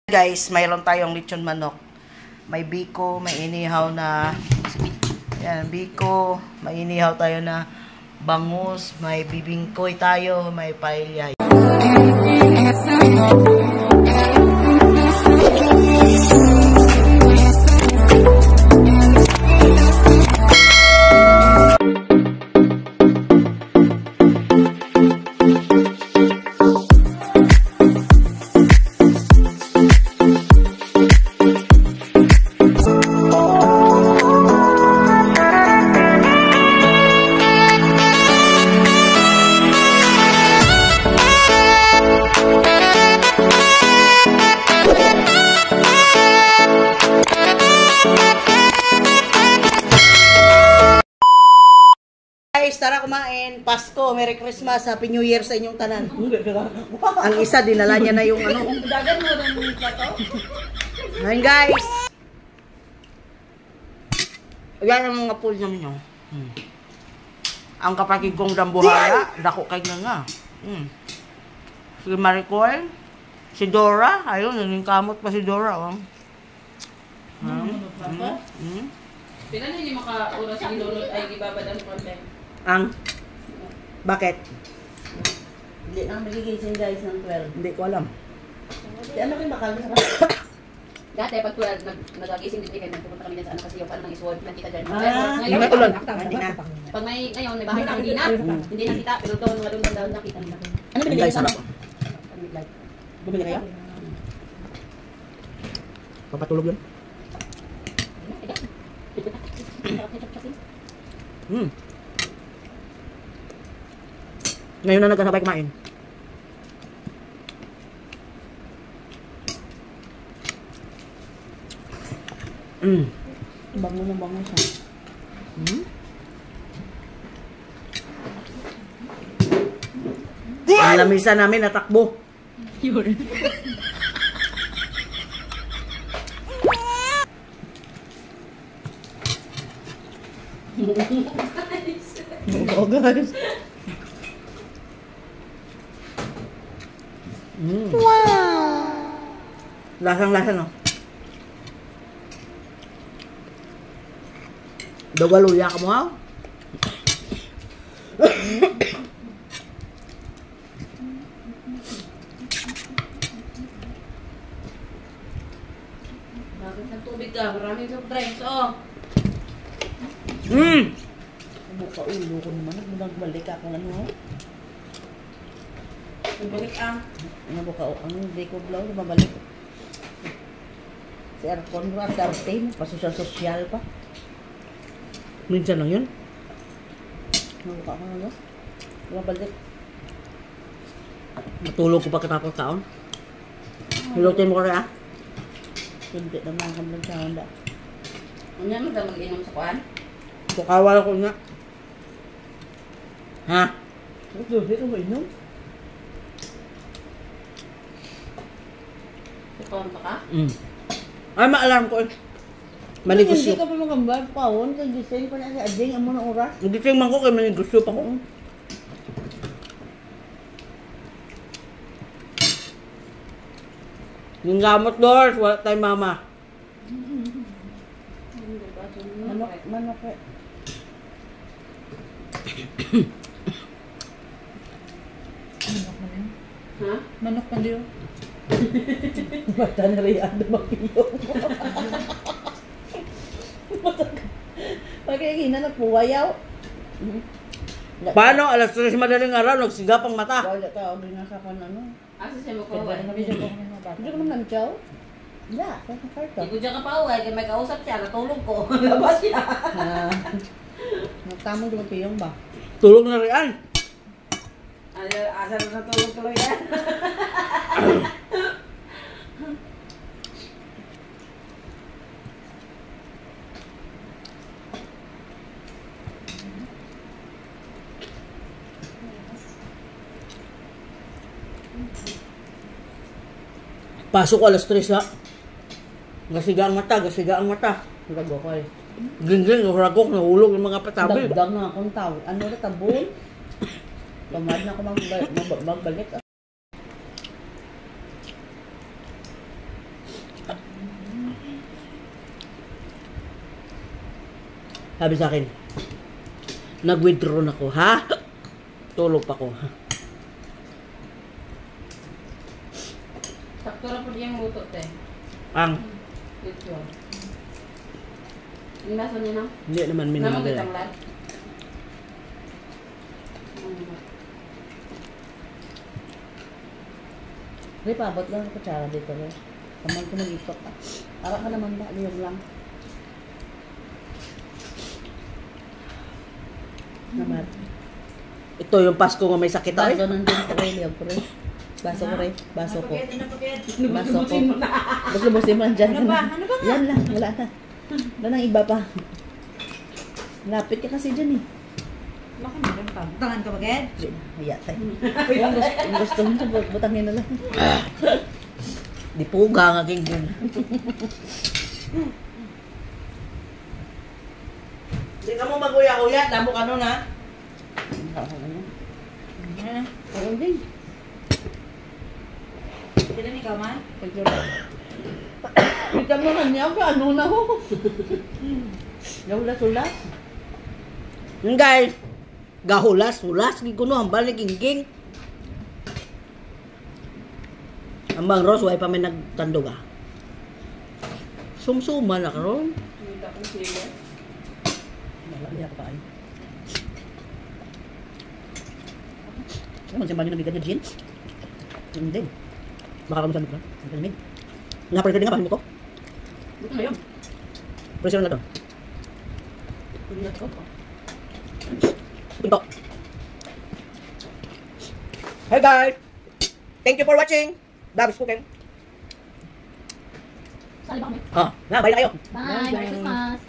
Guys, mayroon tayong lechon manok. May biko, may inihaw na yan, biko, may inihaw tayo na bangus, may bibingkoy tayo, may paella. Guys, tara kumain. Pasko, Merry Christmas, Happy New Year sa inyong tanan. Ang isa, dinala niya na yung ano. Dagan mo ng plato. Ngayon guys. Ayan ang mga pool namin yun. Ang kapatid kong dambuhaya, dako kay nga. Si Maricoy, si Dora, ayun, yung kamot pa si Dora. Pinan hindi maka-oras ang lunod ay gibabad ang content. Ang? Bakit? Hindi na magigising guys ng 12. Hindi ko alam. Di ano rin bakal sa Dati pag 12, nag-agising din kayo, nagpupunta kami sa ano kasi yung parang nang-isword, nakita dyan. Hindi na tulad. Pag may, ngayon, may bahay na hindi na. Hindi na kita, pero doon, mga doon nakita nila. Ano binigay sa ako? Bumili kayo? Papatulog yun? Ngayon na nagkasabay kumain. Bango na bango siya. Ang lamisa namin natakbo. Yun. Oh guys. Wow. Lasang-lasa no. Dogaluya ka mo ha? Bakit ng tubig ka? Maraming soft drinks, oh. Buka ulo ko naman. Nagbalik ako ng ano. Balik ang. Nabuka ang hindi ko blow. Mabalik. Si Arcon ko at 13. Pasosyal-sosyal pa. Minsan lang yun. Nabuka ko na. Mabalik. Matulog ko pagkatapos kaon. Hilutin mo ko rin ah. Hindi naman kami ng sanda. Ano naman ka mag-inom sa kuhan? Kukawal ko nga. Ha? Hindi ka mainom? Kuhan pa ka? Ay, ma-alarm ko eh. Manigusyo. Hindi ka pa magambal. Pawon. Kagising pa na si Adjeng. Ang muna oras. Nagising man ko kay manigusyo pa ko. Yung gamot doors, wala tayong mama. Manok eh. Ha? Manok pa diyo. Mata na rin ang makiyo. Pagkakina na puwayaw. Paano? Alas 3 madaling araw, nagsigapang mata. Wala ka, o na sa kan ano. Asa siya mo ko? Hindi ko naman nandiyaw. Wala, sa karto. Hindi ko dyan kapaway, kaya may kausap siya, natulog ko. Labas siya. Nagtamong di magpiyong ba? Tulog na rin ay. Asa na natulog tuloy yan. Pasok ko alas 3 ha. Gasiga ang mata, gasiga ang mata. Lago ko eh. Gling-gling, ragok, nahulog yung mga patabi. Dagdag nga akong tawag. Ano na tabon? Tamad na ako magbalik. Sabi sa akin, nag-withdraw na ko, ha? Tulog pa ko, ha? Sakto na po yung luto, te. Ang, Ito. Yung nasa niya na? hindi naman Namang minamagay. itang lahat. Hindi, paabot lang ang kutsara dito. Kamang ko mag-ikot. Para ka naman ba? Liyong lang. Naman. Ito yung Pasko nga may sakit ay. Baso nandun ko rin. Liyong ko rin. Baso ko rin. Baso ko. Baso ko. Lubos-lubosin mo dyan. Ano ba? Ano ba? Yan lang. Wala na. Wala nang iba pa. Lapit ka kasi dyan eh. Baka meron pa. Tangan ka ba, Ged? Hindi na. Haya tayo. Kung gusto mo, butangin na lang. Di puga nga king. Hindi ka mo maguya-uya, damo ka nun ha? Ako din. Sila ni Kaman? Kita mo na niya ka. Ano na ho? Yung ulas-ulas. Yung guys, gahulas-hulas, giguno ang balik king. Ambang Rose, way pa may nagtandog ah. Sumsuma na karon. Hindi ako sila. Malaki pa ay. Ano siya mali na bigyan niya, Jean? Hindi. Baka kami sabi ko. Ang kalimig. Nga-pressure din nga, pahin mo ko. Buto na yun. Pressure na to. Hindi na ito. Pinto. Hey guys! Thank you for watching. Dabs cooking. Sali ba kami? Ah, na, bye na kayo. Bye! Merry Christmas!